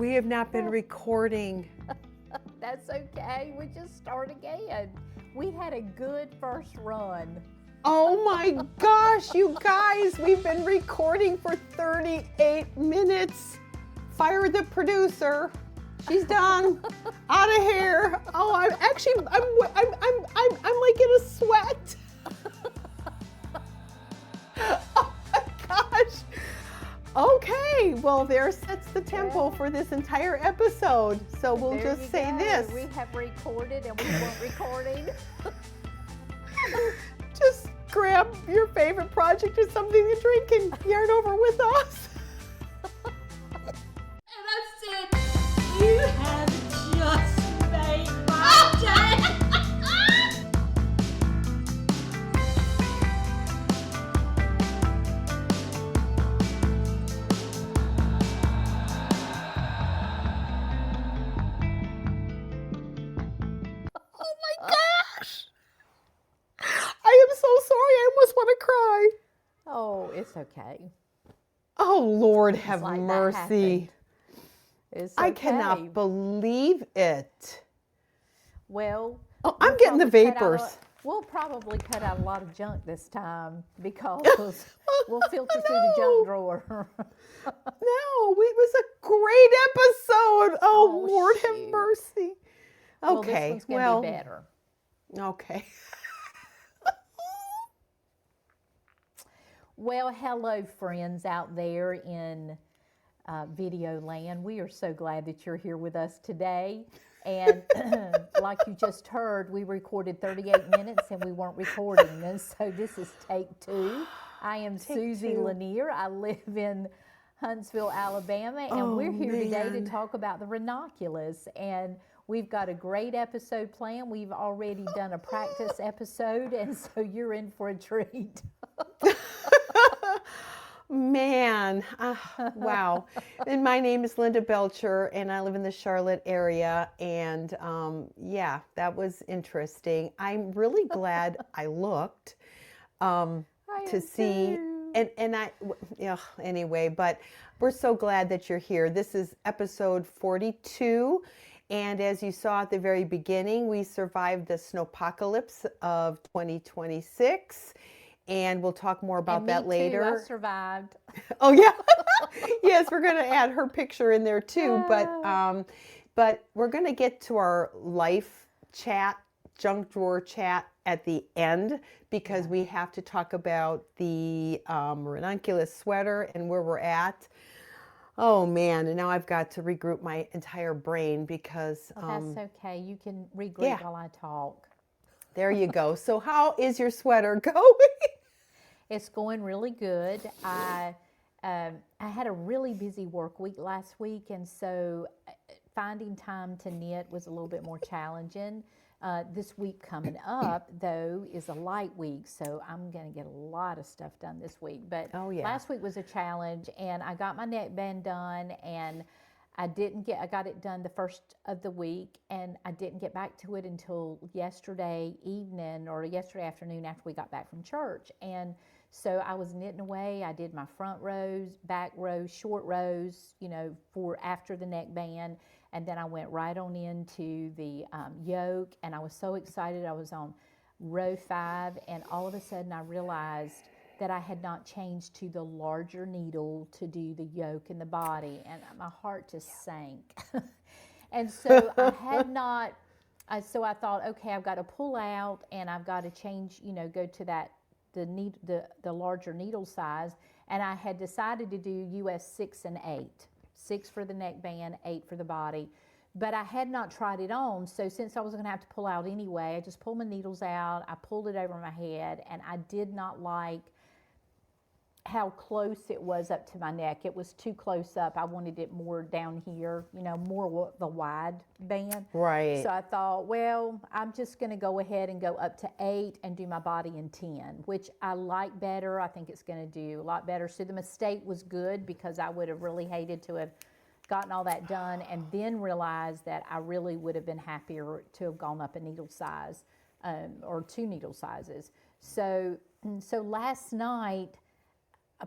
We have not been recording. That's okay. We just start again. We had a good first run. Oh my gosh, you guys, we've been recording for 38 minutes. Fire the producer. She's done. Out of here. Oh, I'm like in a sweat. Oh my gosh. Okay, well, there sets the tempo for this entire episode. So we'll just say this. We have recorded and we weren't recording. Just grab your favorite project or something to drink and yarn over with us. And I said, you have just made my day. Oh my gosh. I am so sorry. I almost want to cry. Oh, it's okay. Oh, Lord, have like that mercy. happened. It's okay. I cannot believe it. Well, Oh, I'm getting the probably cut out vapors. we'll probably cut out a lot of junk this time because we'll filter through the junk drawer. No, it was a great episode. Oh, Lord, have shoot. mercy. Well, Okay, this one's gonna be better. Okay. Well, hello, friends out there in video land. We are so glad that you're here with us today. And like you just heard, we recorded 38 minutes and we weren't recording. And so this is take two. I am Susie two. Lanier. I live in Huntsville, Alabama, and we're here today to man. talk about the Ranunculus. And we've got a great episode planned. We've already done a practice episode, and so you're in for a treat. Man, wow. And my name is Linda Belcher, and I live in the Charlotte area. And yeah, that was interesting. I'm really glad I looked to see. And I, yeah, anyway, but we're so glad that you're here. This is episode 42. And as you saw at the very beginning, we survived the snowpocalypse of 2026. And we'll talk more about that later. Too, I survived. Oh yeah, yes, we're going to add her picture in there too. But we're going to get to our life chat, junk drawer chat at the end because we have to talk about the Ranunculus sweater and where we're at. Oh man, and now I've got to regroup my entire brain because. That's okay. You can regroup while I talk. There you go. So how is your sweater going? It's going really good. I had a really busy work week last week, and so finding time to knit was a little bit more challenging. This week coming up, though, is a light week, so I'm going to get a lot of stuff done this week. But last week was a challenge, and I got my neckband done, and I got it done the first of the week, and I didn't get back to it until yesterday evening or yesterday afternoon after we got back from church. And so I was knitting away. I did my front rows, back rows, short rows, for after the neckband. And then I went right on into the yoke, and I was so excited. I was on row 5, and all of a sudden I realized that I had not changed to the larger needle to do the yoke and the body, and my heart just sank. And so I had not, so I thought, okay, I've got to pull out and I've got to change, go to the larger needle size. And I had decided to do US 6 and 8, 6 for the neckband, 8 for the body. But I had not tried it on, so since I was going to have to pull out anyway, I just pulled my needles out, I pulled it over my head, and I did not like how close it was up to my neck. It was too close up. I wanted it more down here, more the wide band. Right. So I thought, well, I'm just going to go ahead and go up to 8 and do my body in 10, which I like better. I think it's going to do a lot better. So the mistake was good because I would have really hated to have gotten all that done and then realized that I really would have been happier to have gone up a needle size or 2 needle sizes. So last night,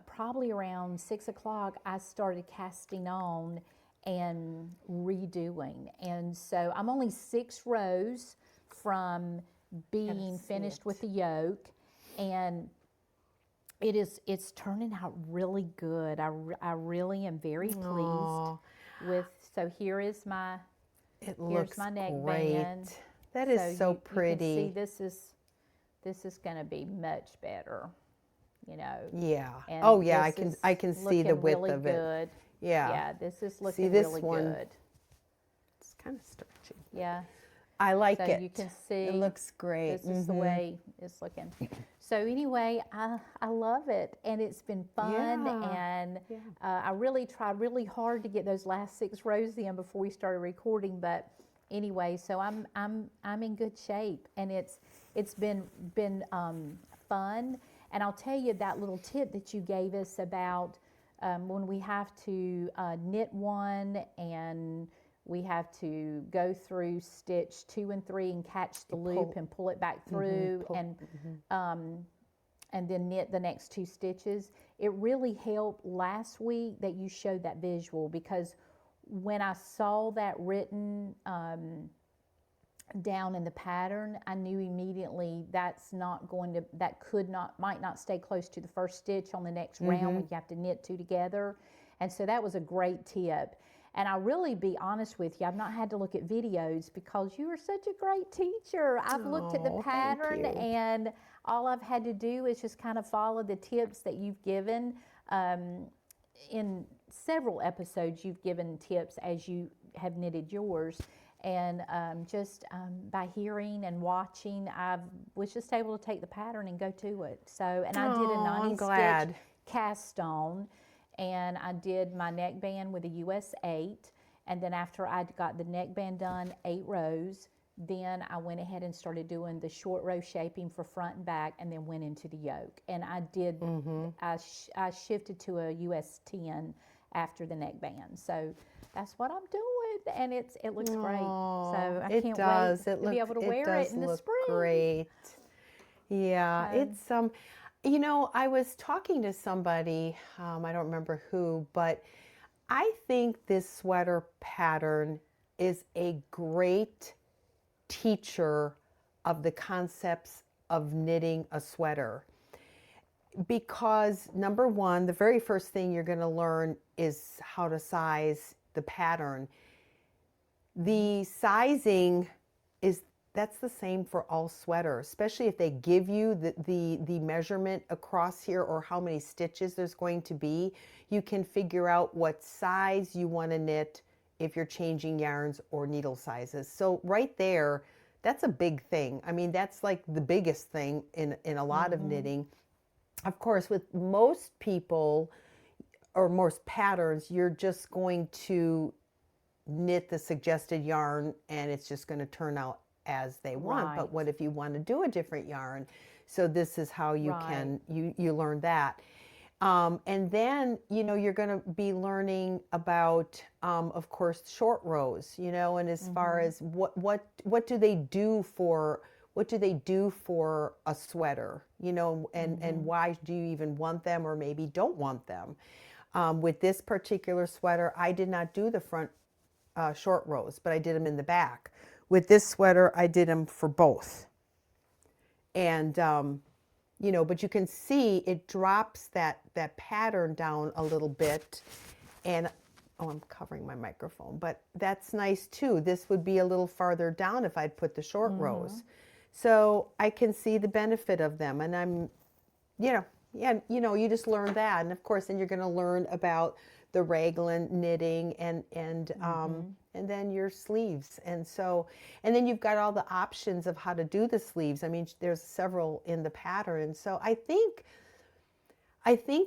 probably around 6 o'clock, I started casting on, and redoing. And so I'm only 6 rows from being finished with the yoke, and it's turning out really good. I really am very pleased with. So here is my It here's looks my great. neckband. That is so pretty. You can see this is going to be much better, you know. Yeah. And Oh yeah, this I can is see the looking width really of it. good. Yeah. Yeah, this is See looking this really one? good. It's kind of stretchy. Yeah. I like So it. you can see It looks great. this is the way it's looking. So anyway, I love it, and it's been fun, Yeah. and Yeah. I really tried really hard to get those last 6 rows in before we started recording. But anyway, so I'm in good shape, and it's been fun. And I'll tell you that little tip that you gave us about when we have to knit one and we have to go through stitch 2 and 3 and catch the loop and pull it back through and then knit the next 2 stitches. It really helped last week that you showed that visual, because when I saw that written down in the pattern, I knew immediately that might not stay close to the first stitch on the next round when you have to knit 2 together. And so that was a great tip. And I'll really be honest with you, I've not had to look at videos because you are such a great teacher. I've looked at the pattern, and all I've had to do is just kind of follow the tips that you've given. In several episodes, you've given tips as you have knitted yours. And just by hearing and watching, I was just able to take the pattern and go to it. So, and I did a 90-stitch cast on, and I did my neckband with a US 8. And then after I got the neckband done, 8 rows, then I went ahead and started doing the short row shaping for front and back, and then went into the yoke. And I did, I shifted to a US 10 after the neckband. So that's what I'm doing, and it looks great. So I can't wait to be able to wear it in the spring. Great. Yeah, it's you know, I was talking to somebody, I don't remember who, but I think this sweater pattern is a great teacher of the concepts of knitting a sweater. Because number one, the very first thing you're going to learn is how to size the pattern. The sizing that's the same for all sweaters, especially if they give you the measurement across here or how many stitches there's going to be. You can figure out what size you want to knit if you're changing yarns or needle sizes. So right there, that's a big thing. I mean, that's like the biggest thing in a lot of knitting. Of course, with most people or most patterns, you're just going to knit the suggested yarn and it's just going to turn out as they want. But what if you want to do a different yarn? So this is how you can, you learn that. And then, you know, you're going to be learning about, of course, short rows, you know, and as far as what do they do for, a sweater, you know, and why do you even want them or maybe don't want them? With this particular sweater, I did not do the front short rows, but I did them in the back. With this sweater, I did them for both. And, you know, but you can see it drops that pattern down a little bit. And, oh, I'm covering my microphone, but that's nice too. This would be a little farther down if I'd put the short rows. So I can see the benefit of them. And I'm, you know, yeah, you know, you just learn that. And of course, then you're going to learn about the Raglan knitting and then your sleeves. And so, and then you've got all the options of how to do the sleeves. I mean, there's several in the pattern. So I think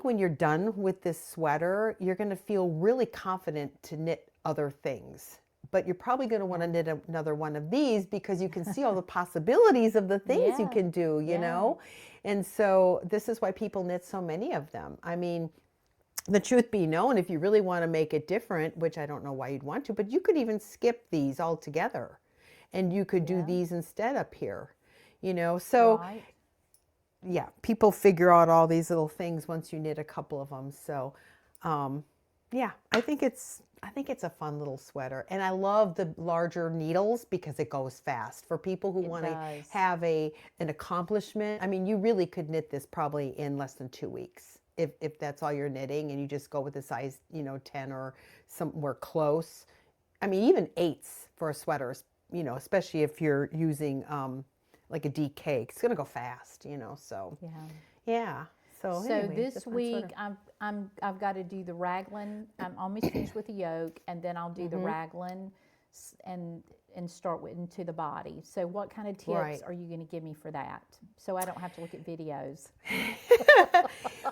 when you're done with this sweater, you're going to feel really confident to knit other things. But you're probably going to want to knit another one of these because you can see all the possibilities of the things you can do, you know? And so this is why people knit so many of them. I mean, the truth be known, if you really want to make it different, which I don't know why you'd want to, but you could even skip these altogether and you could do these instead up here, you know? So yeah, people figure out all these little things once you knit a couple of them. So, Yeah, I think it's a fun little sweater, and I love the larger needles because it goes fast. For people who It want to does. have an accomplishment, I mean, you really could knit this probably in less than 2 weeks if that's all you're knitting, and you just go with a size 10 or somewhere close. I mean, even eights for a sweater, especially if you're using like a DK, it's gonna go fast, So Yeah. yeah. So So anyway, it's a this fun week sweater. I've got to do the raglan. I'm almost finished with the yoke, and then I'll do the raglan and start with into the body. So what kind of tips Right. are you going to give me for that? So I don't have to look at videos.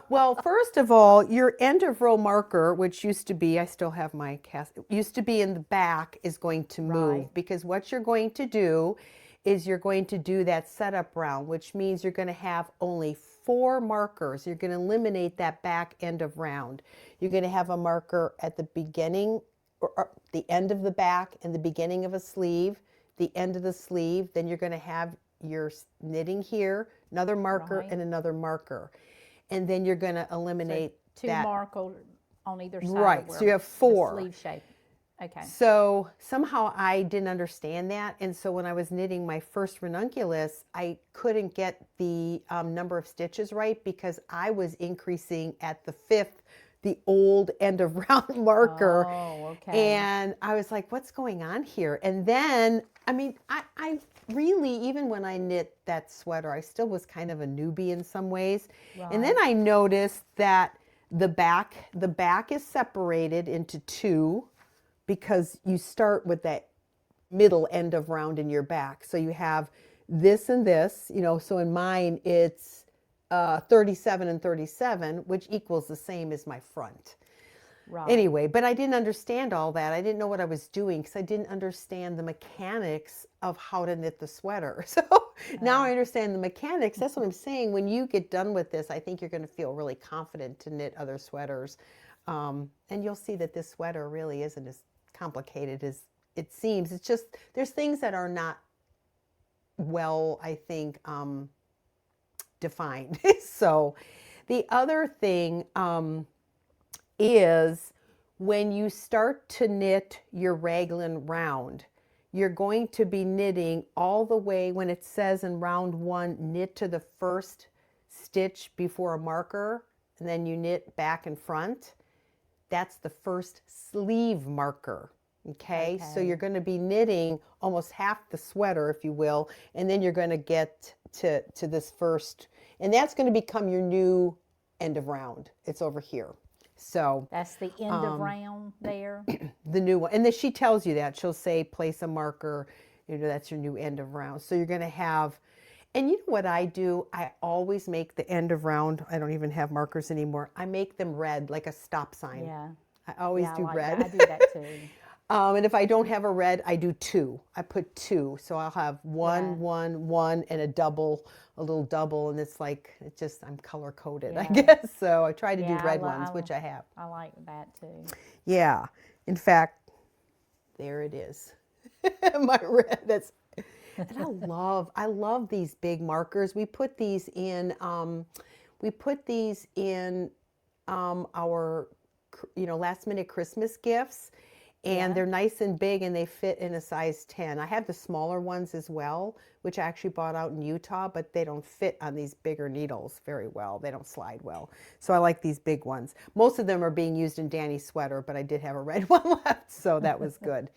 Well, first of all, your end of row marker, which used to be, I still have my cast, used to be in the back, is going to move Right. because what you're going to do is you're going to do that setup round, which means you're going to have only 4 markers. You're going to eliminate that back end of round. You're going to have a marker at the beginning or the end of the back and the beginning of a sleeve, the end of the sleeve. Then you're going to have your knitting here, another marker Right. and another marker. And then you're going to So eliminate two that. markers on either side Right, of so you have the 4. sleeve shape. Okay. So somehow I didn't understand that. And so when I was knitting my first ranunculus, I couldn't get the number of stitches right because I was increasing at the 5th, the old end of round marker. Oh, okay. And I was like, what's going on here? And then, I mean, I really, even when I knit that sweater, I still was kind of a newbie in some ways. And then Right. I noticed that the back is separated into 2 because you start with that middle end of round in your back. So you have this and this, so in mine it's 37 and 37, which equals the same as my front. Right. Anyway, but I didn't understand all that. I didn't know what I was doing because I didn't understand the mechanics of how to knit the sweater. So now I understand the mechanics. That's what I'm saying. When you get done with this, I think you're going to feel really confident to knit other sweaters. And you'll see that this sweater really isn't as complicated as it seems. It's just, there's things that are not well, I think, defined. So the other thing is when you start to knit your raglan round, you're going to be knitting all the way when it says in round 1, knit to the first stitch before a marker, and then you knit back and front. That's the first sleeve marker. Okay, so you're going to be knitting almost half the sweater, if you will, and then you're going to get to this first, and that's going to become your new end of round. It's over here. So That's the end of round there. the new one, and then she tells you that. She'll say place a marker, that's your new end of round. So you're going to have, and you know what I do? I always make the end of round, I don't even have markers anymore. I make them red, like a stop sign. Yeah. I always Yeah, I do like red. that. I do that too. And if I don't have a red, I do 2. I put 2. So I'll have one, Yeah. 1, 1, and a little double. And it's like, I'm color coded, I Yeah. guess. So I try to do Yeah, red ones, which I have. I like that too. Yeah. In fact, there it is. My red. And I love these big markers. We put these in, our, last minute Christmas gifts. And Yeah. they're nice and big and they fit in a size 10. I have the smaller ones as well, which I actually bought out in Utah, but they don't fit on these bigger needles very well. They don't slide well. So I like these big ones. Most of them are being used in Danny's sweater, but I did have a red one left, so that was good.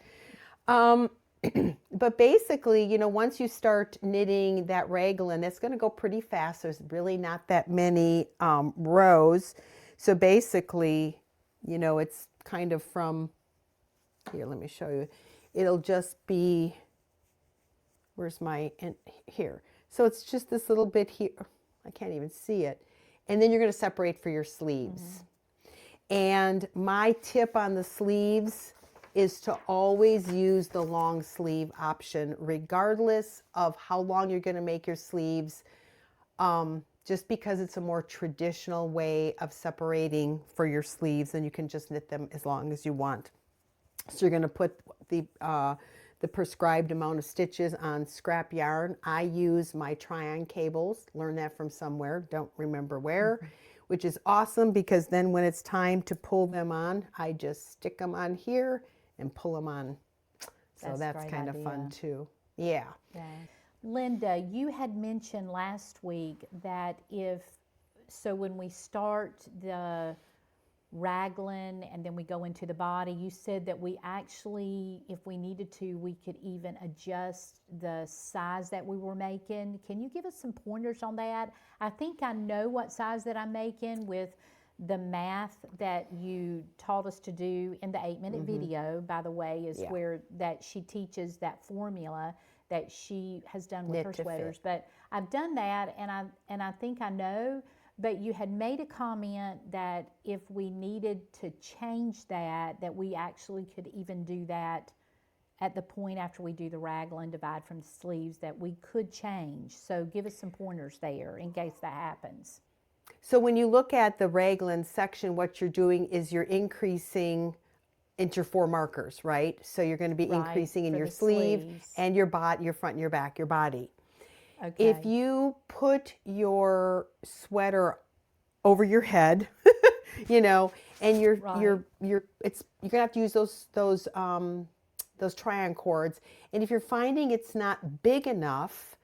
But basically, once you start knitting that raglan, it's going to go pretty fast. There's really not that many rows. So basically, it's kind of from, here, let me show you. It'll just be, where's my, here. So it's just this little bit here. I can't even see it. And then you're going to separate for your sleeves. And my tip on the sleeves is to always use the long sleeve option, regardless of how long you're going to make your sleeves, just because it's a more traditional way of separating for your sleeves, and you can just knit them as long as you want. So you're going to put the prescribed amount of stitches on scrap yarn. I use my try-on cables, learned that from somewhere, don't remember where, which is awesome because then when it's time to pull them on, I just stick them on here and pull them on. So that's kind of fun too. Yeah. Yeah. Linda, you had mentioned last week that when we start the Raglan and then we go into the body, you said that we actually, if we needed to, we could even adjust the size that we were making. Can you give us some pointers on that? I think I know what size that I'm making with the math that you taught us to do in the 8-minute video, by the way, is where that she teaches that formula that she has done with her sweaters. But I've done that, and I think I know. But you had made a comment that if we needed to change that we actually could even do that at the point after we do the Raglan divide from the sleeves, that we could change. So give us some pointers there in case that happens. So when you look at the Raglan section, what you're doing is you're increasing into your 4 markers, right? So you're going to be increasing in your sleeve and your front and your back, your body. Okay. If you put your sweater over your head, and you're gonna have to use those try-on cords. And if you're finding it's not big enough,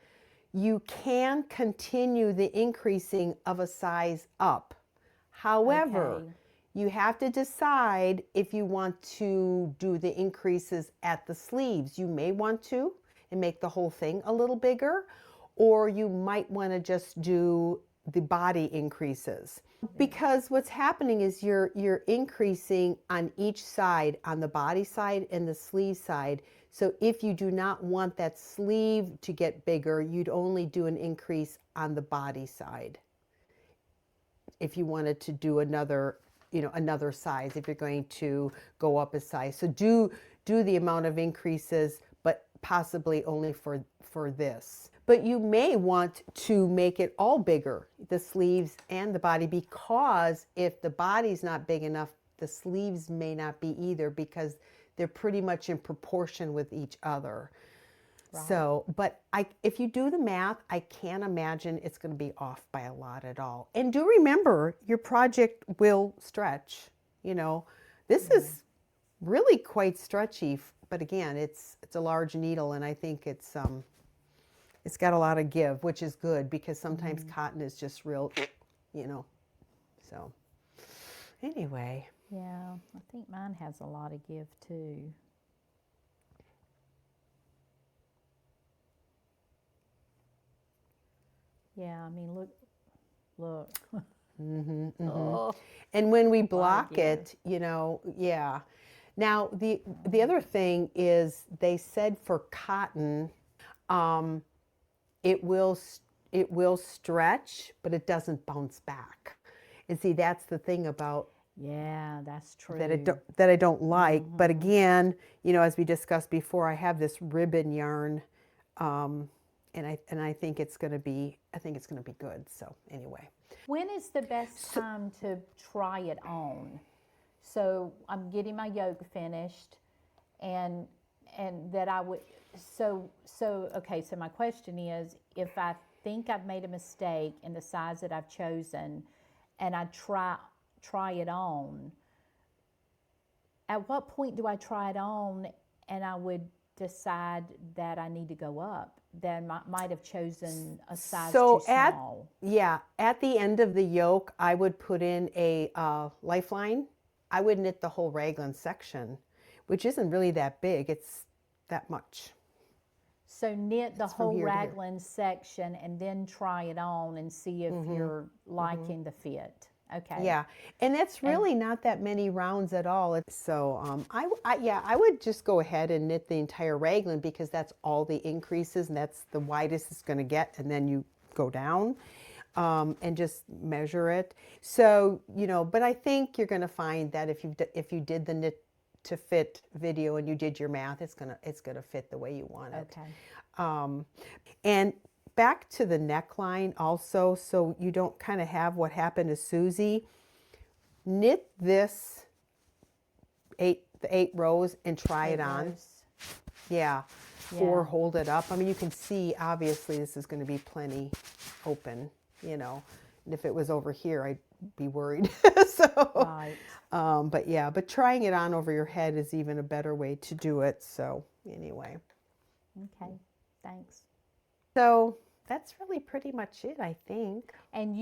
you can continue the increasing of a size up. However, you have to decide if you want to do the increases at the sleeves. You may want to and make the whole thing a little bigger, or you might want to just do the body increases. Because what's happening is you're increasing on each side, on the body side and the sleeve side. So if you do not want that sleeve to get bigger, you'd only do an increase on the body side. If you wanted to do another size, if you're going to go up a size. So do the amount of increases, but possibly only for this. But you may want to make it all bigger, the sleeves and the body, because if the body's not big enough, the sleeves may not be either, because they're pretty much in proportion with each other. Right. So, but if you do the math, I can't imagine it's going to be off by a lot at all. And do remember, your project will stretch. This is really quite stretchy, but again, it's a large needle, and I think it's got a lot of give, which is good, because sometimes cotton is just real, so anyway. Yeah, I think mine has a lot of give too. Yeah, I mean, look. Oh, and when we block it, yeah. Now, the other thing is, they said for cotton, it will stretch, but it doesn't bounce back. And see, that's the thing about that's true. That I don't like. But again, as we discussed before, I have this ribbon yarn, and I think it's going to be good. So anyway, when is the best time to try it on? So I'm getting my yoke finished, and that I would. So my question is, if I think I've made a mistake in the size that I've chosen, and I try it on, at what point do I try it on and I would decide that I need to go up? Then I might have chosen a size too small. At the end of the yoke, I would put in a lifeline. I would knit the whole Raglan section, which isn't really that big. It's that much. So knit the whole Raglan section and then try it on and see if you're liking the fit. Okay. Yeah, and it's really not that many rounds at all. So I would just go ahead and knit the entire Raglan, because that's all the increases, and that's the widest it's going to get, and then you go down and just measure it. So but I think you're going to find that if you did the knit to fit video and you did your math, it's gonna fit the way you want it. Okay. And back to the neckline also, so you don't kind of have what happened to Susie. Knit this the 8 rows and try it on. Yeah. Or hold it up. I mean, you can see obviously this is going to be plenty open, And if it was over here, I'd be worried. So, Right. but yeah, but trying it on over your head is even a better way to do it. So anyway, Okay. Thanks. so that's really pretty much it, I think. And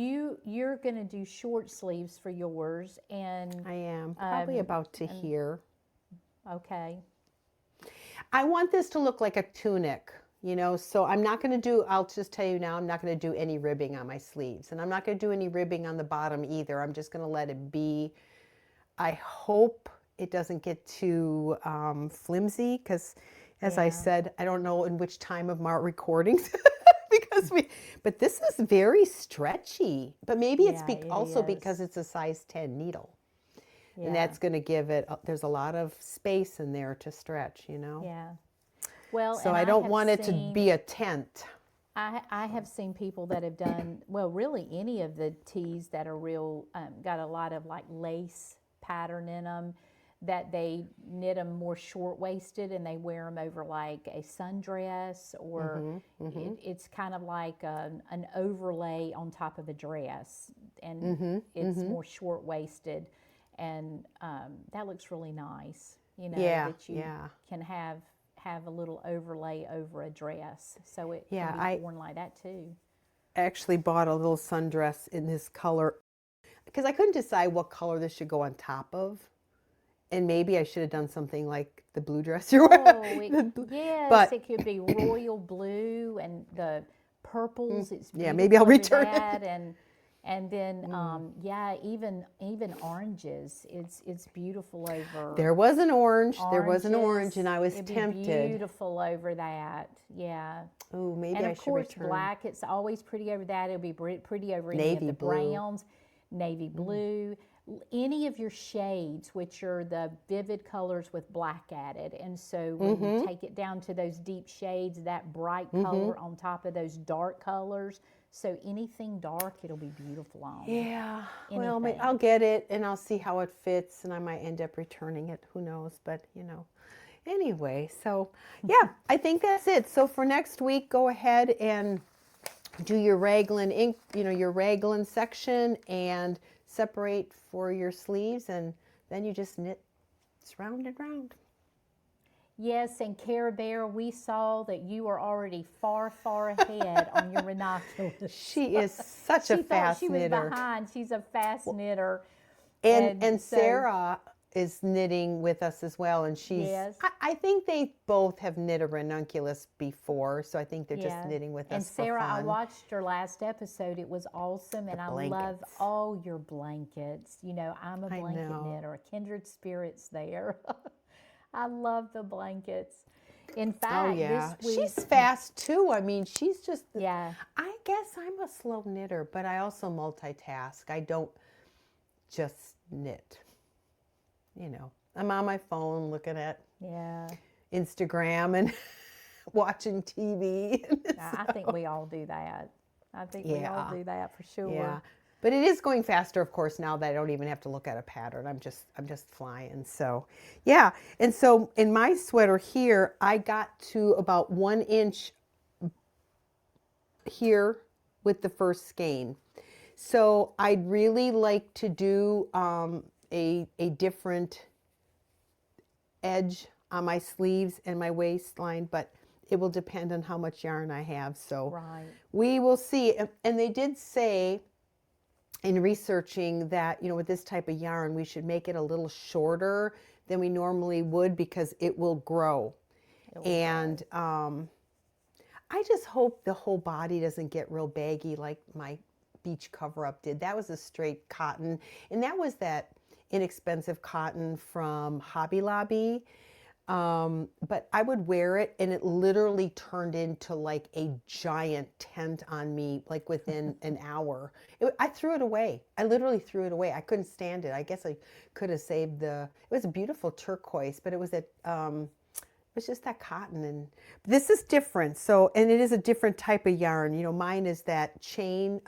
you're going to do short sleeves for yours, and I am probably about to here. okay. I want this to look like a tunic, so I'm not going to do, I'll just tell you now, I'm not going to do any ribbing on my sleeves. And I'm not going to do any ribbing on the bottom either. I'm just going to let it be. I hope it doesn't get too flimsy because, as I said, I don't know in which time of my recordings. But this is very stretchy. But maybe it's Yeah, it also is. because it's a size 10 needle. Yeah. And that's going to give it, there's a lot of space in there to stretch, Yeah. Well, So and I don't have want it to seen- be a tent. I have seen people that have done, well, really any of the tees that are real, got a lot of like lace pattern in them, that they knit them more short-waisted and they wear them over like a sundress, or it's kind of like an overlay on top of a dress, and it's more short-waisted, and that looks really nice, Yeah, that you yeah. can have a little overlay over a dress, so it Yeah, can be worn like that too. I actually bought a little sundress in this color because I couldn't decide what color this should go on top of. And maybe I should have done something like the blue dress you're wearing. Yes, But- it could be royal blue and the purples. It's Yeah, maybe I'll beautiful over return it. that, and then even oranges. It's beautiful over. There was an orange. There was an oranges. orange, and I was It'd be tempted. beautiful over that. Yeah. Oh, maybe And I of should course, return. black, it's always pretty over that. It'll be pretty over any Navy of the blue. browns, navy blue, any of your shades, which are the vivid colors with black added. And so when you take it down to those deep shades, that bright color on top of those dark colors. So anything dark, it'll be beautiful on. Yeah. Well, Anything. I'll get it, and I'll see how it fits, and I might end up returning it. Who knows? But, Anyway, so, yeah, I think that's it. So for next week, go ahead and do your Raglan ink, your Raglan section, and separate for your sleeves, and then you just knit. It's round and round. Yes, and Cara Bear, we saw that you are already far, far ahead on your Ranunculus. She is such a She thought fast she was knitter. behind. She's a fast knitter. And so- Sarah is knitting with us as well, and she's. Yes. I think they both have knit a Ranunculus before, so I think they're just Yeah. knitting with And us Sarah, for I fun. watched your last episode. It was awesome, and I love blankets. all your blankets. I'm a I blanket know. knitter, kindred spirits there. I love the blankets. In fact, Oh yeah, this week, she's fast too. I mean, she's just. yeah, I guess I'm a slow knitter, but I also multitask. I don't just knit. I'm on my phone looking at yeah. Instagram and watching TV. I think we all do that. I think we all Yeah. do that for sure. Yeah, but it is going faster, of course, now that I don't even have to look at a pattern. I'm just flying. So, yeah. And so in my sweater here, I got to about 1 inch here with the first skein. So I'd really like to do a different edge on my sleeves and my waistline, but it will depend on how much yarn I have. So Right. we will see. And they did say in researching that, with this type of yarn, we should make it a little shorter than we normally would because it will grow. And I just hope the whole body doesn't get real baggy like my beach cover-up did. That was a straight cotton, and that was that inexpensive cotton from Hobby Lobby. But I would wear it, and it literally turned into like a giant tent on me, like within an hour. I threw it away. I literally threw it away. I couldn't stand it. I guess I could have saved it was a beautiful turquoise, but it was it was just that cotton. And this is different. So, and it is a different type of yarn. Mine is that chain,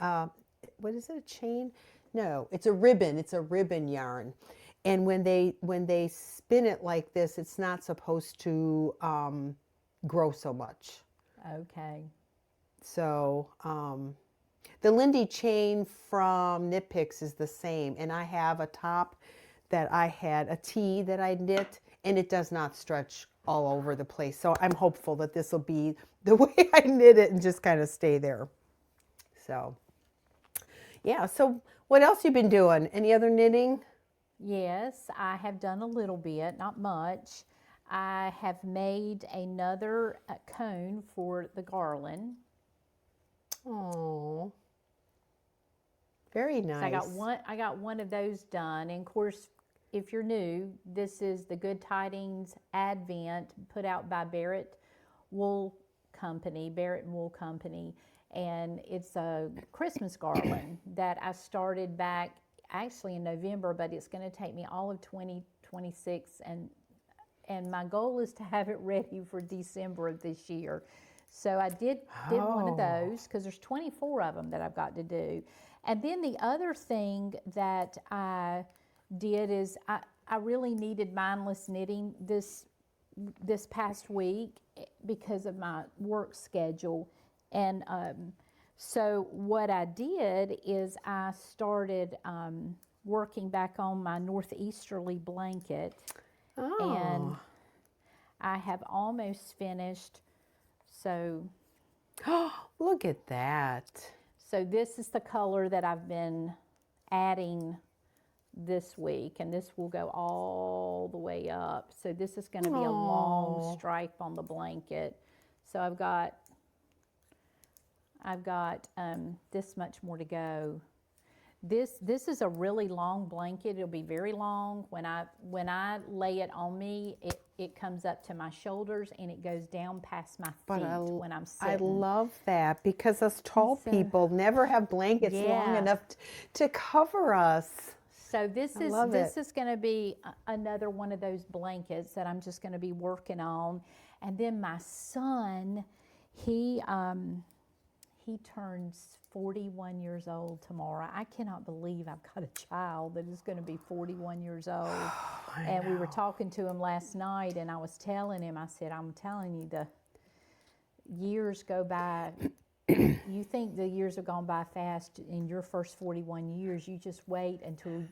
what is it, a chain? No, it's a ribbon. It's a ribbon yarn. And when they spin it like this, it's not supposed to grow so much. Okay. So, The Lindy chain from Knit Picks is the same, and I have a top that I had, a tee that I knit, and it does not stretch all over the place. So I'm hopeful that this will be the way I knit it and just kind of stay there. So, yeah. So what else you been doing? Any other knitting? Yes, I have done a little bit, not much. I have made another cone for the garland. Oh, very nice. So I got one of those done. And of course, if you're new, this is the Good Tidings Advent put out by Barrett and Wool Company, and it's a Christmas garland that I started back actually in November, but it's going to take me all of 2026, and my goal is to have it ready for December of this year. So I did one of those because there's 24 of them that I've got to do. And then the other thing that I did is I really needed mindless knitting this past week because of my work schedule. And so what I did is I started working back on my northeasterly blanket. And I have almost finished. So look at that. So this is the color that I've been adding this week, and this will go all the way up. So this is going to be a long stripe on the blanket. So I've got this much more to go. This is a really long blanket. It'll be very long. When I lay it on me, it comes up to my shoulders and it goes down past my feet when I'm sitting. I love that because us tall people never have blankets long enough to cover us. So this is going to be another one of those blankets that I'm just going to be working on. And then my son, he turns 41 years old tomorrow. I cannot believe I've got a child that is going to be 41 years old. And we were talking to him last night, and I was telling him, I said, I'm telling you, the years go by. You think the years have gone by fast in your first 41 years. You just wait until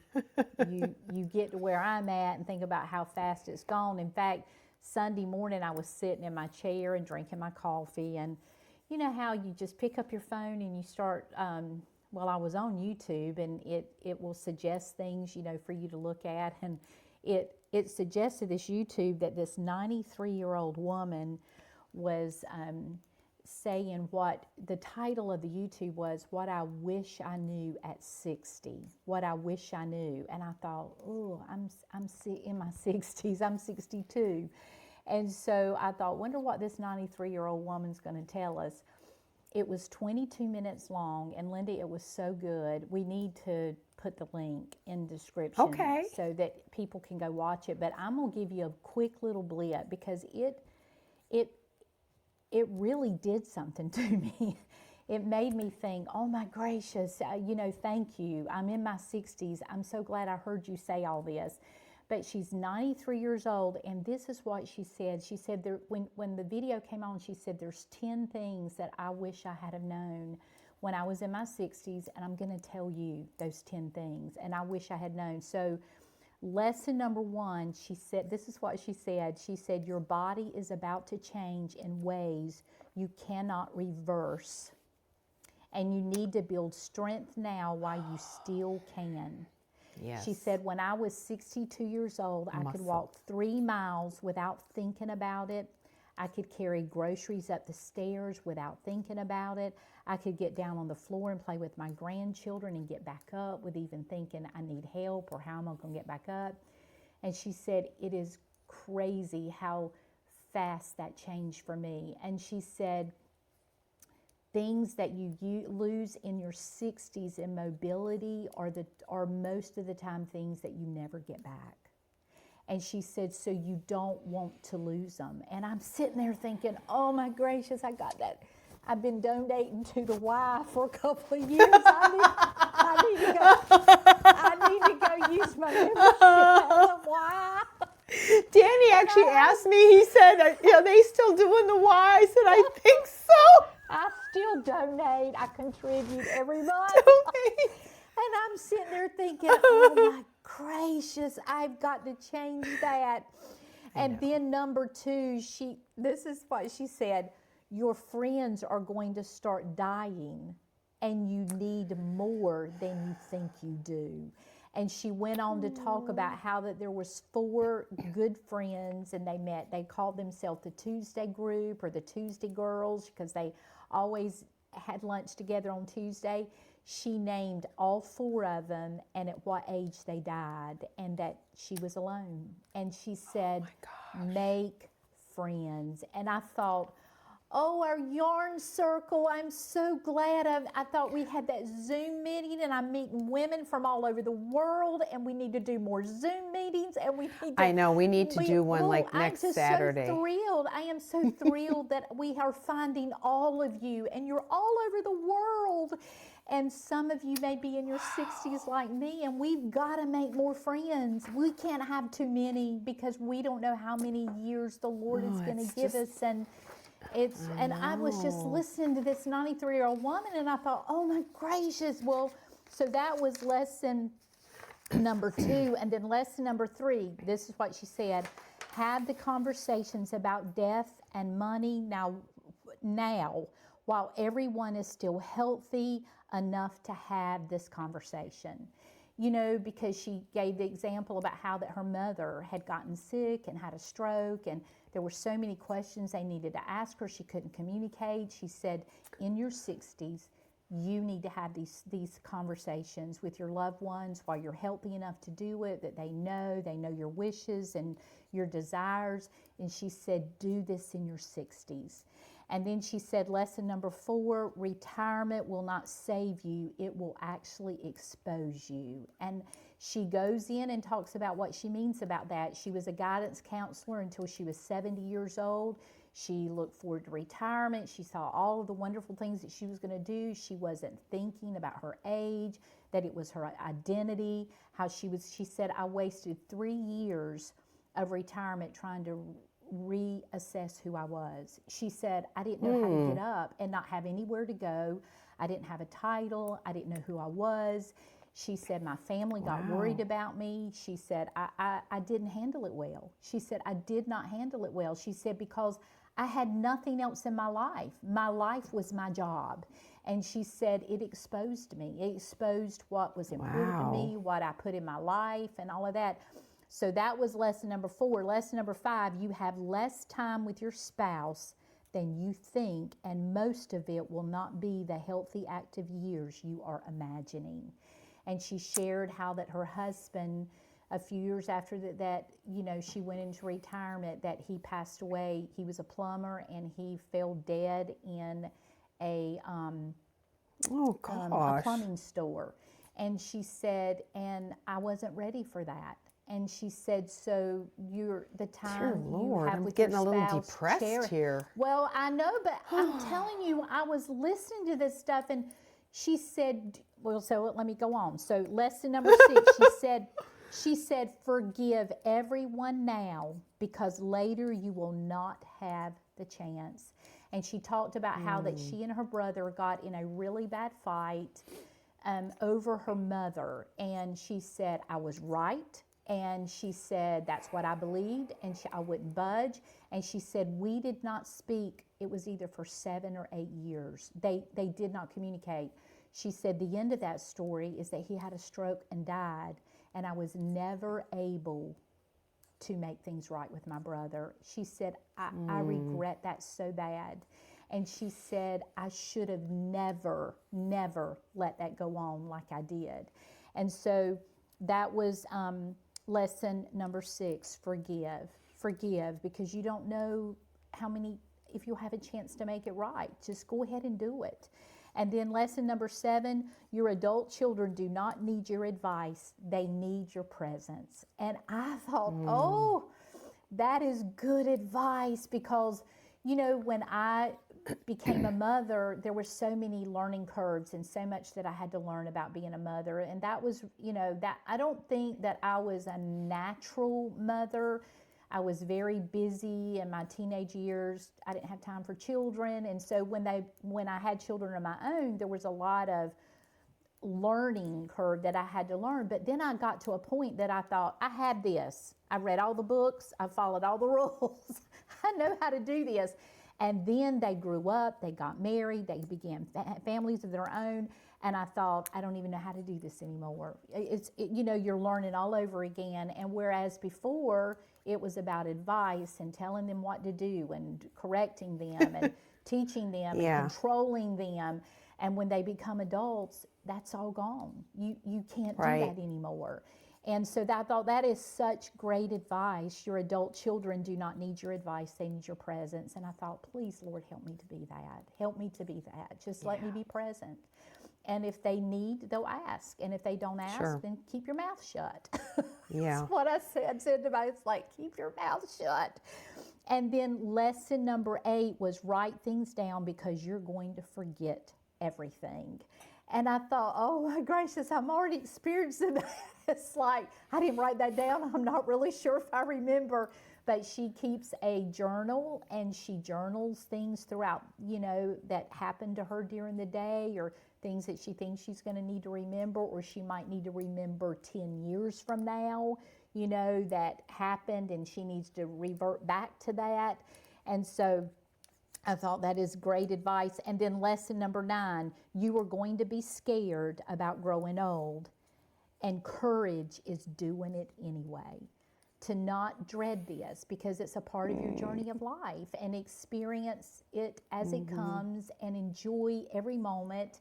you get to where I'm at and think about how fast it's gone. In fact, Sunday morning I was sitting in my chair and drinking my coffee, and you know how you just pick up your phone and you start, well, I was on YouTube, and it will suggest things, you know, for you to look at. And it suggested this YouTube that this 93-year-old woman was saying what the title of the YouTube was, What I Wish I Knew at 60. What I wish I knew. And I thought, oh, I'm in my 60s. I'm 62. And so I thought, wonder what this 93-year-old woman's going to tell us. It was 22 minutes long, and Lindy, it was so good. We need to put the link in the description so that people can go watch it. But I'm going to give you a quick little blip because it really did something to me. It made me think, oh my gracious, you know, thank you. I'm in my 60s. I'm so glad I heard you say all this. But she's 93 years old, and this is what she said. She said, when the video came on, she said, there's 10 things that I wish I had have known when I was in my 60s, and I'm going to tell you those 10 things, and I wish I had known. So lesson number 1, she said, this is what she said. She said, your body is about to change in ways you cannot reverse, and you need to build strength now while you still can. Yes. She said, when I was 62 years old, I could walk 3 miles without thinking about it. I could carry groceries up the stairs without thinking about it. I could get down on the floor and play with my grandchildren and get back up with even thinking I need help or how am I going to get back up. And she said, it is crazy how fast that changed for me. And she said, things that you lose in your 60s in mobility are most of the time things that you never get back. And she said, so you don't want to lose them. And I'm sitting there thinking, oh my gracious, I got that. I've been donating to the Y for a couple of years. I need to go use my membership at the Y. Danny actually asked me, he said, are they still doing the Y? I said, I think so. I still donate. I contribute every month. Okay. And I'm sitting there thinking, oh my gracious, I've got to change that. And then number 2, this is what she said, your friends are going to start dying and you need more than you think you do. And she went on to talk about how that there was 4 good friends and they called themselves the Tuesday group or the Tuesday girls because they always had lunch together on Tuesday. She named all 4 of them and at what age they died and that she was alone. And she said, make friends. And I thought, oh, our yarn circle, I'm so glad. I thought we had that Zoom meeting and I'm meeting women from all over the world and we need to do more Zoom meetings and we need to. I know, we need to do one like next Saturday. I'm so thrilled. I am so thrilled that we are finding all of you and you're all over the world. And some of you may be in your 60s like me and we've got to make more friends. We can't have too many because we don't know how many years the Lord is going to give us. And I was just listening to this 93-year-old woman and I thought, oh my gracious. Well, so that was lesson number 2. And then lesson number 3, this is what she said, have the conversations about death and money now while everyone is still healthy enough to have this conversation. You know, because she gave the example about how that her mother had gotten sick and had a stroke and there were so many questions they needed to ask her. She couldn't communicate. She said, in your 60s, you need to have these conversations with your loved ones while you're healthy enough to do it, that they know your wishes and your desires. And she said, do this in your 60s. And then she said, lesson number 4, retirement will not save you. It will actually expose you. And she goes in and talks about what she means about that. She was a guidance counselor until she was 70 years old. She looked forward to retirement. She saw all of the wonderful things that she was going to do. She wasn't thinking about her age, that it was her identity, she said, I wasted 3 years of retirement trying to reassess who I was. She said, I didn't know how to get up and not have anywhere to go. I didn't have a title. I didn't know who I was. She said, my family got worried about me. She said, I didn't handle it well. She said, I did not handle it well. She said, because I had nothing else in my life. My life was my job. And she said, it exposed me. It exposed what was important to me, what I put in my life and all of that. So that was lesson number 4. Lesson number 5, you have less time with your spouse than you think, and most of it will not be the healthy, active years you are imagining. And she shared how that her husband, a few years after that, you know, she went into retirement, that he passed away. He was a plumber and he fell dead in a plumbing store. And she said, and I wasn't ready for that. And she said, so you're the time you have with your spouse. I'm getting a little depressed here. Well, I know, but I'm telling you, I was listening to this stuff and she said, well, so let me go on. So lesson number 6, she said, forgive everyone now because later you will not have the chance. And she talked about how that she and her brother got in a really bad fight over her mother. And she said, I was right. And she said, that's what I believed, and I wouldn't budge. And she said, we did not speak. It was either for 7 or 8 years. They did not communicate. She said, the end of that story is that he had a stroke and died, and I was never able to make things right with my brother. She said, I regret that so bad. And she said, I should have never let that go on like I did. And so that was lesson number 6, forgive. Forgive, because you don't know if you'll have a chance to make it right. Just go ahead and do it. And then lesson number 7, your adult children do not need your advice. They need your presence. And I thought, oh, that is good advice, because, you know, when I became a mother, there were so many learning curves and so much that I had to learn about being a mother. And that was, you know, that I don't think that I was a natural mother. I was very busy in my teenage years. I didn't have time for children. And so when I had children of my own, there was a lot of learning curve that I had to learn. But then I got to a point that I thought, I have this. I read all the books. I followed all the rules. I know how to do this. And then they grew up, they got married, they began families of their own. And I thought, I don't even know how to do this anymore. You're learning all over again. And whereas before it was about advice and telling them what to do and correcting them and teaching them and controlling them. And when they become adults, that's all gone. You can't do that anymore. And so I thought that is such great advice. Your adult children do not need your advice, they need your presence. And I thought, please, Lord, help me to be that. Help me to be that. Just let me be present. And if they need, they'll ask. And if they don't ask, then keep your mouth shut. That's what I said to my, it's like, keep your mouth shut. And then lesson number 8 was write things down because you're going to forget everything. And I thought, oh my gracious, I'm already experiencing that. It's like, I didn't write that down. I'm not really sure if I remember. But she keeps a journal and she journals things throughout, that happened to her during the day or things that she thinks she's going to need to remember, or she might need to remember 10 years from now, that happened and she needs to revert back to that. And so I thought that is great advice. And then lesson number 9, you are going to be scared about growing old, and courage is doing it anyway. To not dread this because it's a part of your journey of life, and experience it as it comes and enjoy every moment.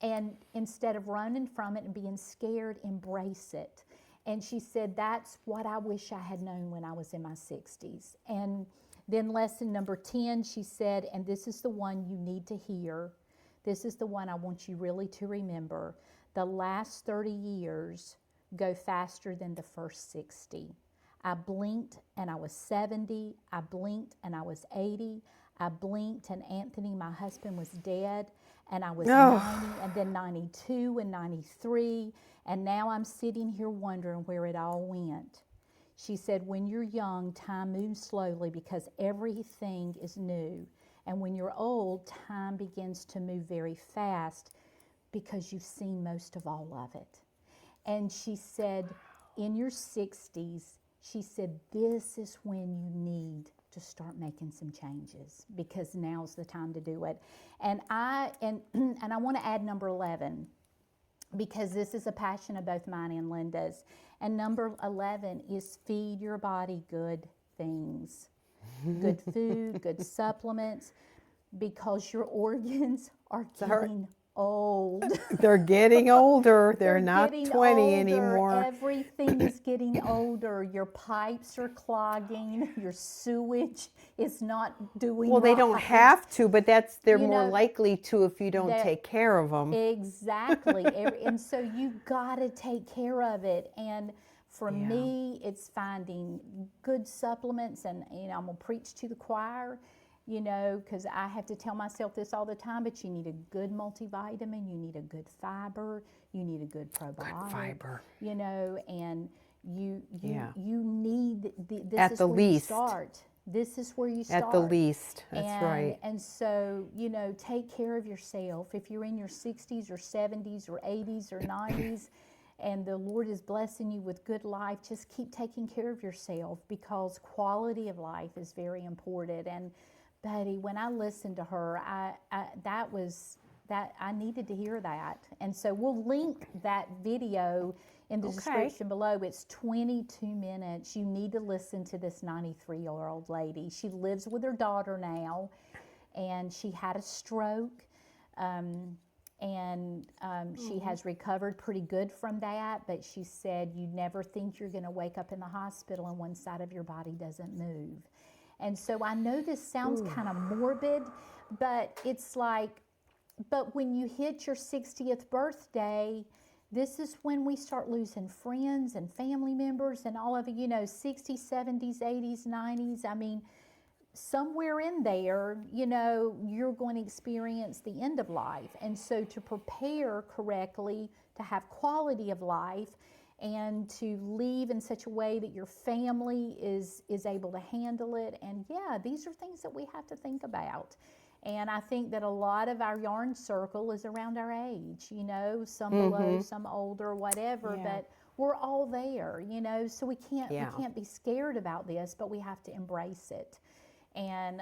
And instead of running from it and being scared, embrace it. And she said, that's what I wish I had known when I was in my 60s. And then lesson number 10, she said, and this is the one you need to hear. This is the one I want you really to remember. The last 30 years go faster than the first 60. I blinked and I was 70. I blinked and I was 80. I blinked and Anthony, my husband, was dead. And I was 90 and then 92 and 93. And now I'm sitting here wondering where it all went. She said, when you're young, time moves slowly because everything is new. And when you're old, time begins to move very fast because you've seen most of all of it. And she said, in your 60s, she said, this is when you need to start making some changes because now's the time to do it. And I want to add number 11 because this is a passion of both mine and Linda's. And number 11 is feed your body good things, good food, good supplements, because your organs are getting old. They're getting older. They're not getting 20 older. anymore. Everything is getting older. Your pipes are clogging. Your sewage is not doing Well, they don't right. have to, but they're You more know, likely to if you don't take care of them. Exactly. And so you got to take care of it. And for me, it's finding good supplements. And, I'm going to preach to the choir, because I have to tell myself this all the time, but you need a good multivitamin, you need a good fiber, you need a good probiotic. Good fiber. And you need, this At is the where least. you start. This is where you start. At the least, that's right. And so, take care of yourself. If you're in your 60s or 70s or 80s or 90s, and the Lord is blessing you with good life, just keep taking care of yourself because quality of life is very important. And Betty, when I listened to her, I needed to hear that. And so we'll link that video in the description below. It's 22 minutes. You need to listen to this 93-year-old lady. She lives with her daughter now, and she had a stroke. She has recovered pretty good from that, but she said you never think you're going to wake up in the hospital and one side of your body doesn't move. And so I know this sounds kind of morbid, but it's like, but when you hit your 60th birthday, this is when we start losing friends and family members and all of it, 60s, 70s, 80s, 90s. I mean, somewhere in there, you're going to experience the end of life. And so to prepare correctly, to have quality of life, and to leave in such a way that your family is able to handle it. And yeah, these are things that we have to think about. And I think that a lot of our yarn circle is around our age, you know, some below, some older, whatever, Yeah. but we're all there, you know, so we Yeah. can't be scared about this, but we have to embrace it. And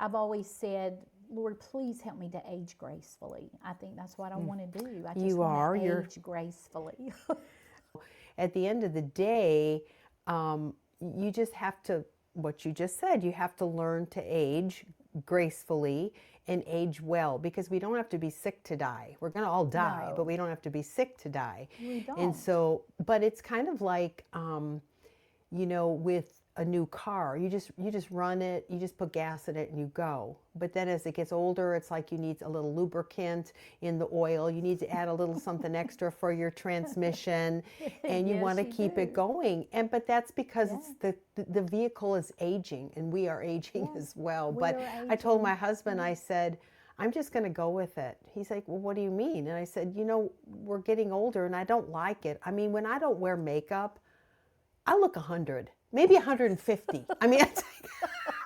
I've always said, Lord, please help me to age gracefully. I think that's what I want to do. I just want to age gracefully. At the end of the day, you just have to, what you just said, you have to learn to age gracefully and age well, because we don't have to be sick to die. We're going to all die, No. but we don't have to be sick to die. We don't. And so, but it's kind of like, you know, with a new car, you just run it, you just put gas in it and you go. But then as it gets older, it's like you need a little lubricant in the oil. You need to add a little something extra for your transmission, and you Yes, want to you keep it do. going. And but that's because it's the vehicle is aging, and we are aging as well. we But are I told aging. my husband, I said, I'm just going to go with it. He's like, well, what do you mean? And I said, you know, we're getting older and I don't like it. I mean, when I don't wear makeup, I look 100, maybe 150. I mean, it's like,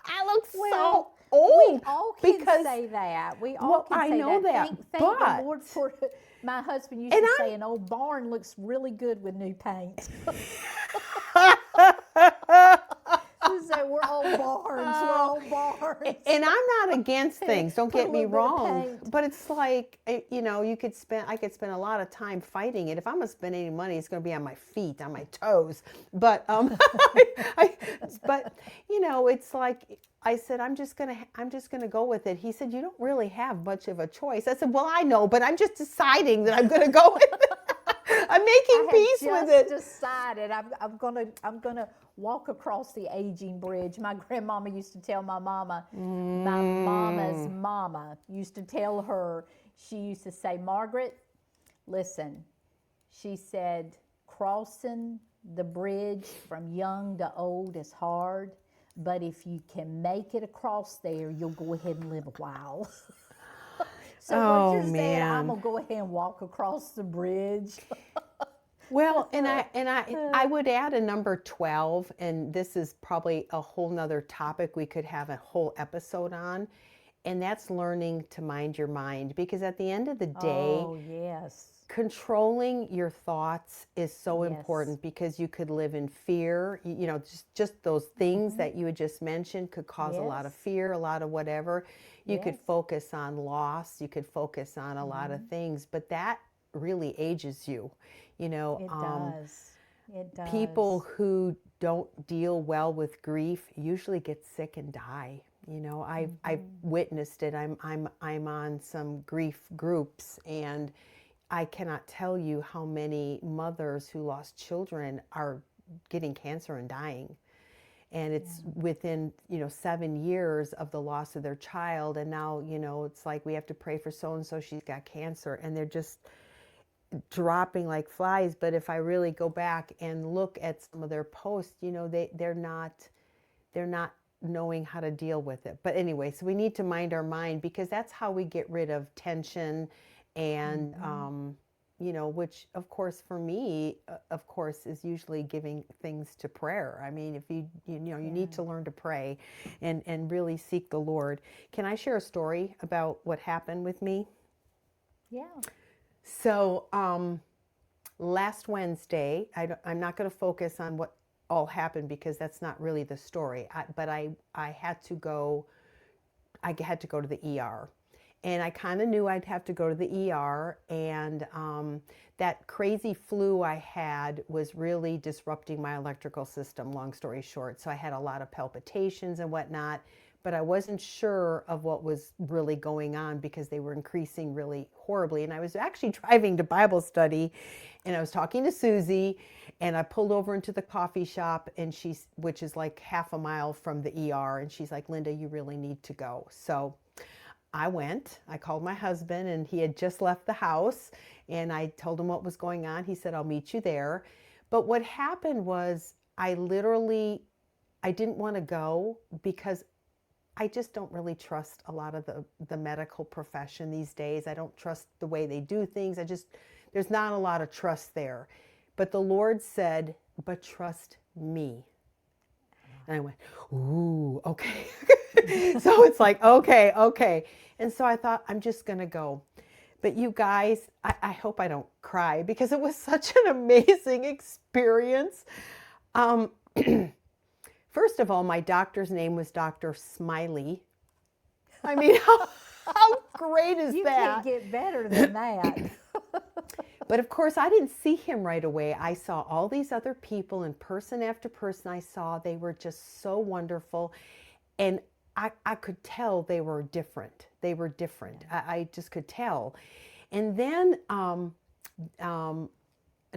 I look so old. We all can because say that. We all well, can I say know that, Thank but- the Lord for my husband used And to say an old barn looks really good with new paint. So we're old barns. We're old barns. And I'm not against things, don't Put a get me little bit of wrong, paint. but it's like, you know, I could spend a lot of time fighting it. If I'm gonna spend any money, it's gonna be on my feet, on my toes. But but you know, it's like I said, I'm just gonna go with it. He said, you don't really have much of a choice. I said, well, I know, but I'm just deciding that I'm gonna go with it. I'm making peace with it. Decided I'm gonna walk across the aging bridge. My grandmama used to tell my mama, my mama's mama used to tell her, she used to say, Margaret, listen, she said, crossing the bridge from young to old is hard, but if you can make it across there, you'll go ahead and live a while. So what you're saying, I'm gonna go ahead and walk across the bridge. Well, and I would add a number 12, and this is probably a whole nother topic we could have a whole episode on, and that's learning to mind your mind. Because at the end of the day, Oh yes. controlling your thoughts is so Yes. important, because you could live in fear. You know, just those things that you had just mentioned could cause a lot of Yes. fear, a lot of whatever. You could Yes. focus on loss, you could focus on a lot of things, but that really ages you. You know, It does. It does. people who don't deal well with grief usually get sick and die. You know, I've witnessed it. I'm on some grief groups, and I cannot tell you how many mothers who lost children are getting cancer and dying. And it's within, you know, 7 years of the loss of their child. And now, you know, it's like we have to pray for so-and-so, she's got cancer. And they're just dropping like flies. But if I really go back and look at some of their posts, you know, they're not knowing how to deal with it. But anyway, so we need to mind our mind, because that's how we get rid of tension and, you know, which of course for me, of course, is usually giving things to prayer. I mean, if you know, you need to learn to pray and really seek the Lord. Can I share a story about what happened with me? Yeah. So last Wednesday, I'm not going to focus on what all happened, because that's not really the story. But I had to go. I had to go to the ER, and I kind of knew I'd have to go to the ER. And that crazy flu I had was really disrupting my electrical system. Long story short, so I had a lot of palpitations and whatnot. But I wasn't sure of what was really going on, because they were increasing really horribly. And I was actually driving to Bible study, and I was talking to Susie, and I pulled over into the coffee shop, and which is like half a mile from the ER, and she's like, Linda, you really need to go. So I went. I called my husband, and he had just left the house, and I told him what was going on. He said, I'll meet you there. But what happened was I didn't want to go, because I just don't really trust a lot of the medical profession these days. I don't trust the way they do things. There's not a lot of trust there. But the Lord said, but trust me. And I went, ooh, okay. So it's like, okay. And so I thought, I'm just going to go. But you guys, I hope I don't cry because it was such an amazing experience. First of all, my doctor's name was Dr. Smiley. I mean, how great is You that? can't get better than that. But of course, I didn't see him right away. I saw all these other people, and person after person I saw, they were just so wonderful. And I could tell they were different. They were different. I just could tell. And then, and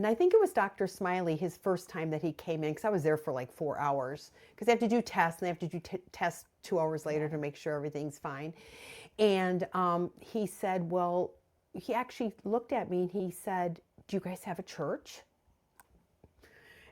I think it was Dr. Smiley, his first time that he came in, because I was there for like 4 hours, because they have to do tests, and they have to do tests 2 hours later to make sure everything's fine. And he said, well, he actually looked at me and he said, do you guys have a church?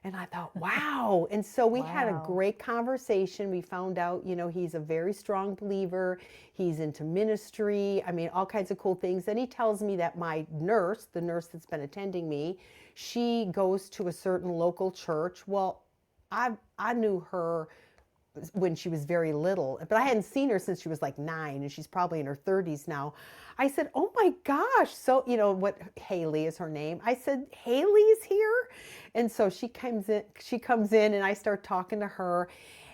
And I thought, wow. And so we had a great conversation. We found out, you know, he's a very strong believer. He's into ministry. I mean, all kinds of cool things. Then he tells me that my nurse, the nurse that's been attending me, she goes to a certain local church. Well, I knew her when she was very little, but I hadn't seen her since she was like 9, and she's probably in her 30s now. I said, oh my gosh. So, you know what, Haley is her name. I said, Haley's here. And so she comes in and I start talking to her.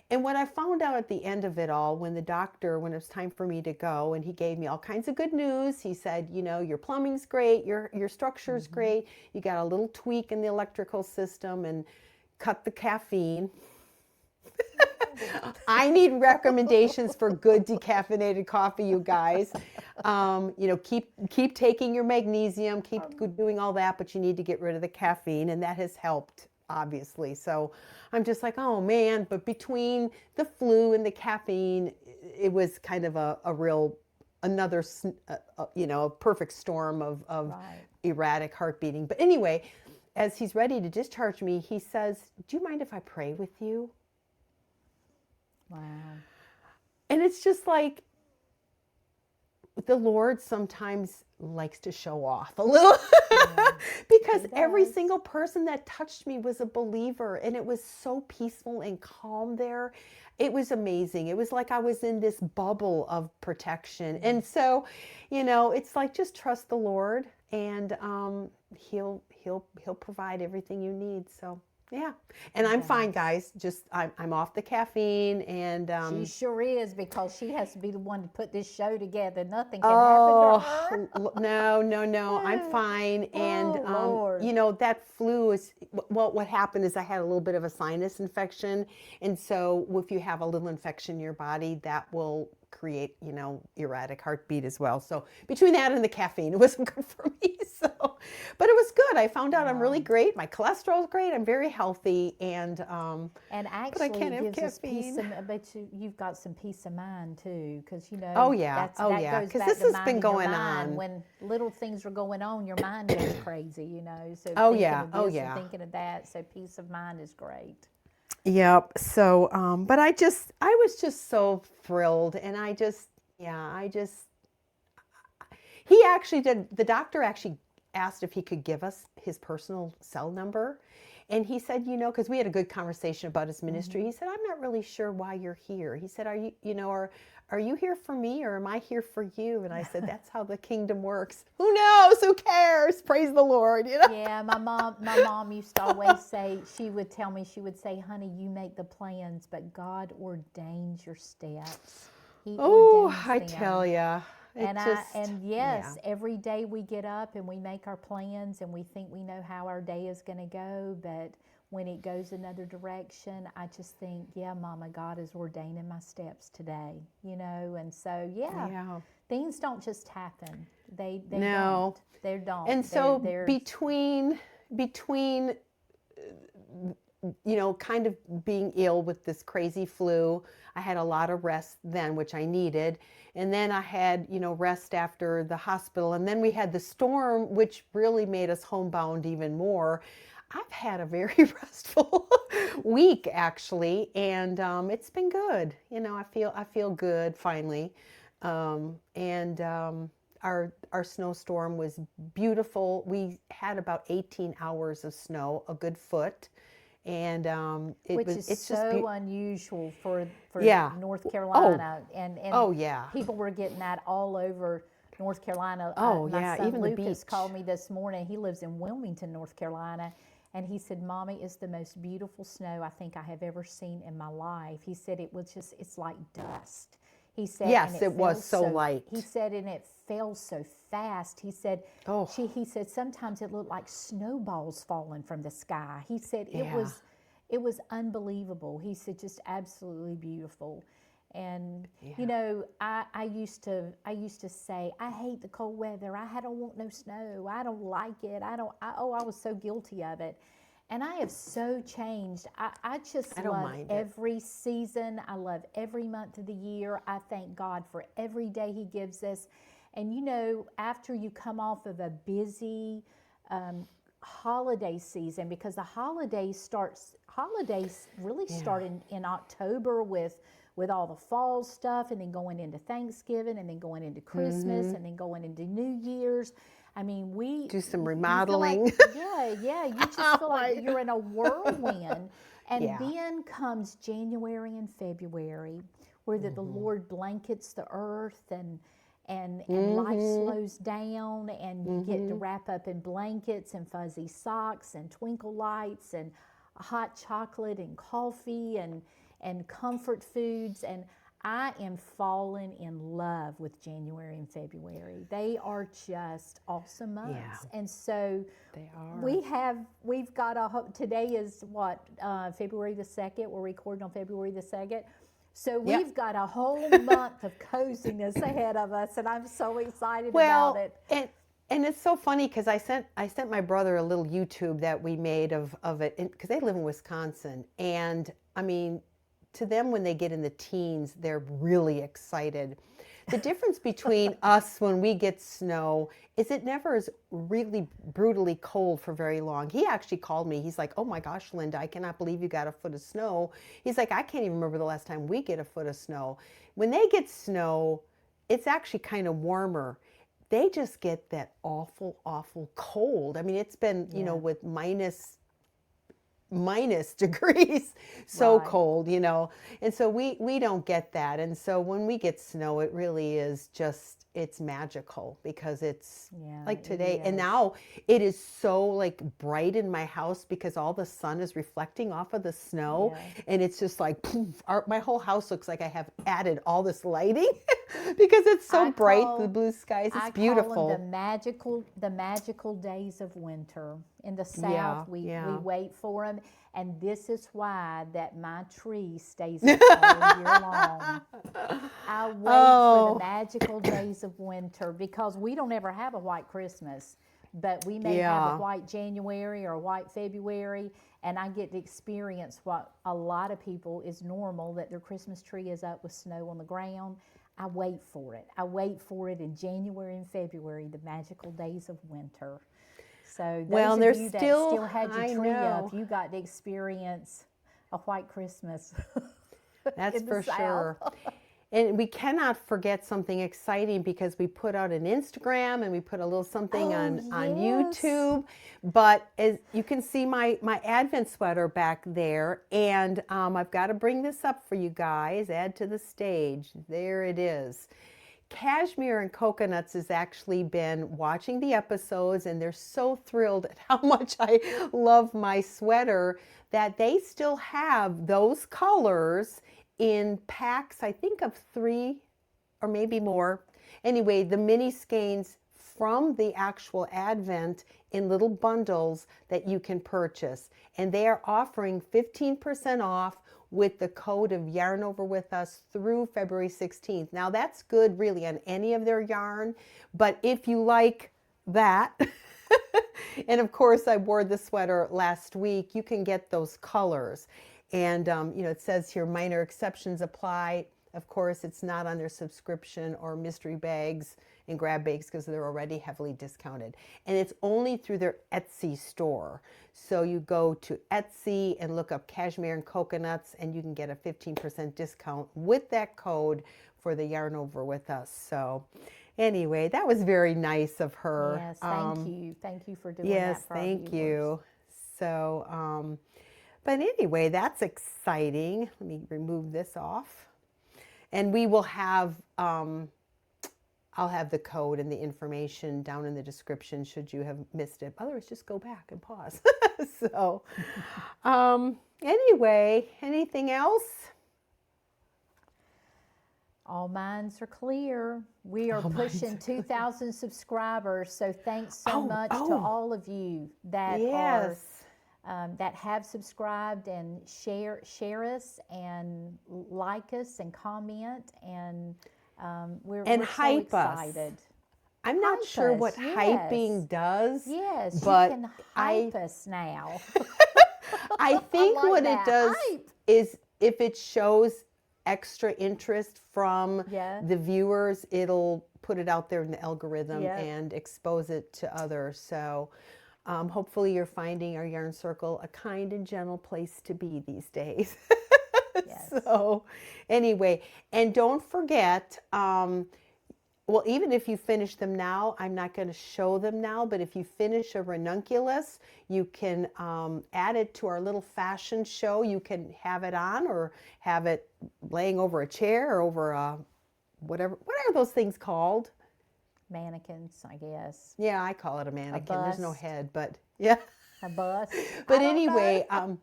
And what I found out at the end of it all, when it was time for me to go, and he gave me all kinds of good news. He said, you know, your plumbing's great, your structure's great. You got a little tweak in the electrical system and cut the caffeine. I need recommendations for good decaffeinated coffee, you guys. You know, keep taking your magnesium, keep doing all that, but you need to get rid of the caffeine, and that has helped, obviously. So I'm just like, oh man, but between the flu and the caffeine, it was kind of another, you know, a perfect storm of erratic heart beating. But anyway, as he's ready to discharge me, he says, do you mind if I pray with you? Wow. And it's just like the Lord sometimes likes to show off a little because every single person that touched me was a believer, and it was so peaceful and calm there. It was amazing. It was like I was in this bubble of protection. And so, you know, it's like just trust the Lord, and he'll provide everything you need. So yeah. And I'm fine, guys. Just I'm off the caffeine, and She sure is, because she has to be the one to put this show together. Nothing can happen to her. No, I'm fine. And Lord. you know, that flu is, well, what happened is I had a little bit of a sinus infection, and so if you have a little infection in your body, that will create, you know, erratic heartbeat as well. So between that and the caffeine, it wasn't good for me. So, but it was good. I found out I'm really great. My cholesterol's great. I'm very healthy, and actually, but I can't have gives us peace caffeine. but you've got some peace of mind too, because you know. Oh yeah, that goes because back this to has been minding your going mind. on. When little things are going on, your mind goes crazy, you know. So Oh, thinking yeah. of Oh, this yeah. and thinking of that. So peace of mind is great. Yep. So, but I was just so thrilled, and he actually did, the doctor actually asked if he could give us his personal cell number. And he said, you know, because we had a good conversation about his ministry. He said, I'm not really sure why you're here. He said, are you here for me, or am I here for you? And I said, that's how the kingdom works. Who knows? Who cares? Praise the Lord. You know? Yeah, my mom used to always say, she would say, honey, you make the plans, but God ordains your steps. He Oh, ordains I them. tell ya. Every day we get up and we make our plans and we think we know how our day is going to go, but when it goes another direction, I just think, yeah, Mama, God is ordaining my steps today, you know. And so, yeah. Things don't just happen. They No. don't. They don't. And so they're between you know, kind of being ill with this crazy flu, I had a lot of rest then, which I needed. And then I had, you know, rest after the hospital. And then we had the storm, which really made us homebound even more. I've had a very restful week, actually, and it's been good. You know, I feel good finally, and our snowstorm was beautiful. We had about 18 hours of snow, a good foot, and Which is it's so unusual for Yeah. North Oh, Carolina, and oh yeah. people were getting that all over North Carolina. Oh My yeah, son even the Lucas beach. called me this morning. He lives in Wilmington, North Carolina, and he said, "Mommy, it's the most beautiful snow I think I have ever seen in my life." He said it was just, it's like dust. He said, Yes, and it was fell so light. He said, and it fell so fast. He said, Oh. he said sometimes it looked like snowballs falling from the sky. He said it Yeah. was, it was unbelievable. He said just absolutely beautiful. And you know, I used to say, I hate the cold weather. I don't want no snow. I don't like it. I was so guilty of it. And I have so changed. I just don't love mind it. every season. I love every month of the year. I thank God for every day He gives us. And you know, after you come off of a busy holiday season, because the holidays really start in October with all the fall stuff, and then going into Thanksgiving, and then going into Christmas, and then going into New Year's. I mean, we Do some you feel remodeling. like, yeah, you just feel like you're in a whirlwind. And Yeah. then comes January and February, where the Lord blankets the earth, and life slows down, and you get to wrap up in blankets and fuzzy socks and twinkle lights and hot chocolate and coffee and comfort foods. And I am falling in love with January and February. They are just awesome months. And so They are. we've got today is what, February the 2nd. We're recording on February the 2nd. So we've got a whole month of coziness ahead of us, and I'm so excited about it. And it's so funny because I sent my brother a little YouTube that we made of it, because they live in Wisconsin, and I mean, to them, when they get in the teens, they're really excited. The difference between us when we get snow is it never is really brutally cold for very long. He actually called me. He's like, "Oh my gosh, Linda, I cannot believe you got a foot of snow." He's like, "I can't even remember the last time we get a foot of snow." When they get snow, it's actually kind of warmer. They just get that awful, awful cold. I mean, it's been, you know, with minus degrees, so cold, you know. And so we don't get that. And so when we get snow, it really is just, it's magical, because it's like today. And now it is so like bright in my house because all the sun is reflecting off of the snow. And it's just like, poof, my whole house looks like I have added all this lighting because it's so bright, the blue skies. It's beautiful. I call them the magical days of winter. In the South, we wait for them, and this is why that my tree stays up all year long. I wait for the magical days of winter, because we don't ever have a white Christmas, but we may have a white January or a white February, and I get to experience what a lot of people is normal, that their Christmas tree is up with snow on the ground. I wait for it. I wait for it in January and February, the magical days of winter. So those of you that still had your tree up, you got to experience a white Christmas. That's for sure. And we cannot forget something exciting, because we put out an Instagram and we put a little something on YouTube. But as you can see, my Advent sweater back there, and I've got to bring this up for you guys. Add to the stage. There it is. Cashmere and Coconuts has actually been watching the episodes, and they're so thrilled at how much I love my sweater that they still have those colors in packs, I think of 3 or maybe more. Anyway, the mini skeins from the actual Advent in little bundles that you can purchase. And they are offering 15% off with the code of Yarn Over With Us through February 16th. Now that's good really on any of their yarn, but if you like that, and of course I wore the sweater last week, you can get those colors. And you know, it says here minor exceptions apply. Of course, it's not on their subscription or mystery bags and grab bags, because they're already heavily discounted. And it's only through their Etsy store. So you go to Etsy and look up Cashmere and Coconuts, and you can get a 15% discount with that code for the Yarn Over With Us. So anyway, that was very nice of her. Yes, thank you. Thank you for doing Yes, that for our thank viewers. you. So, but anyway, that's exciting. Let me remove this off. And we will have, I'll have the code and the information down in the description should you have missed it. Otherwise, just go back and pause. So, anyway, anything else? All minds are clear. We are All minds pushing are clear. 2,000 subscribers, so thanks so much to oh. all of you that Yes. that have subscribed and share us and like us and comment, and we're hype so us. excited. I'm not Hype sure us, what yes. hyping does. Yes, but you can hype us now. I think like what that. it does Hype. is if it shows extra interest from Yeah. the viewers, it'll put it out there in the algorithm Yeah. and expose it to others. So hopefully you're finding our Yarn Circle a kind and gentle place to be these days. Yes. So anyway, and don't forget, well, even if you finish them now, I'm not going to show them now, but if you finish a ranunculus, you can add it to our little fashion show. You can have it on or have it laying over a chair or over a whatever. What are those things called? Mannequins, I guess. Yeah, I call it a mannequin. There's no bust. head, but yeah. A bus. But I don't anyway, know.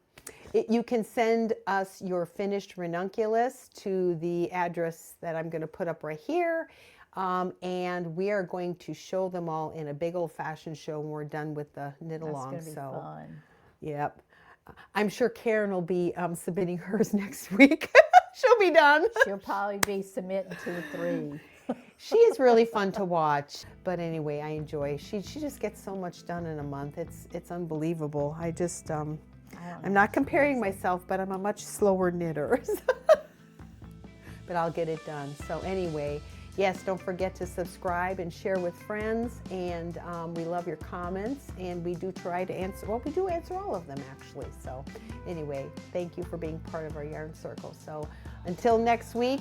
you can send us your finished ranunculus to the address that I'm going to put up right here. And we are going to show them all in a big old fashion show when we're done with the knit along. That's gonna be fun. Yep. I'm sure Karen will be submitting hers next week. She'll be done. She'll probably be submitting 2 or 3. She is really fun to watch. But anyway, I enjoy. She just gets so much done in a month. It's unbelievable. I just I'm not comparing myself, but I'm a much slower knitter. But I'll get it done. So anyway, yes, don't forget to subscribe and share with friends. And we love your comments. And we do try to answer, well, we do answer all of them actually. So anyway, thank you for being part of our Yarn Circle. So until next week,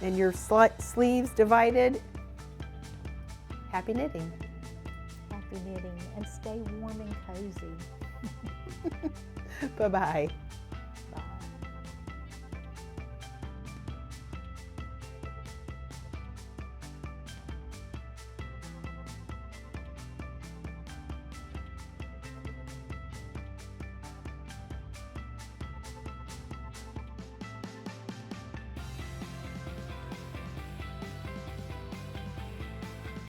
and your sleeves divided, happy knitting. Happy knitting, and stay warm and cozy. Bye-bye.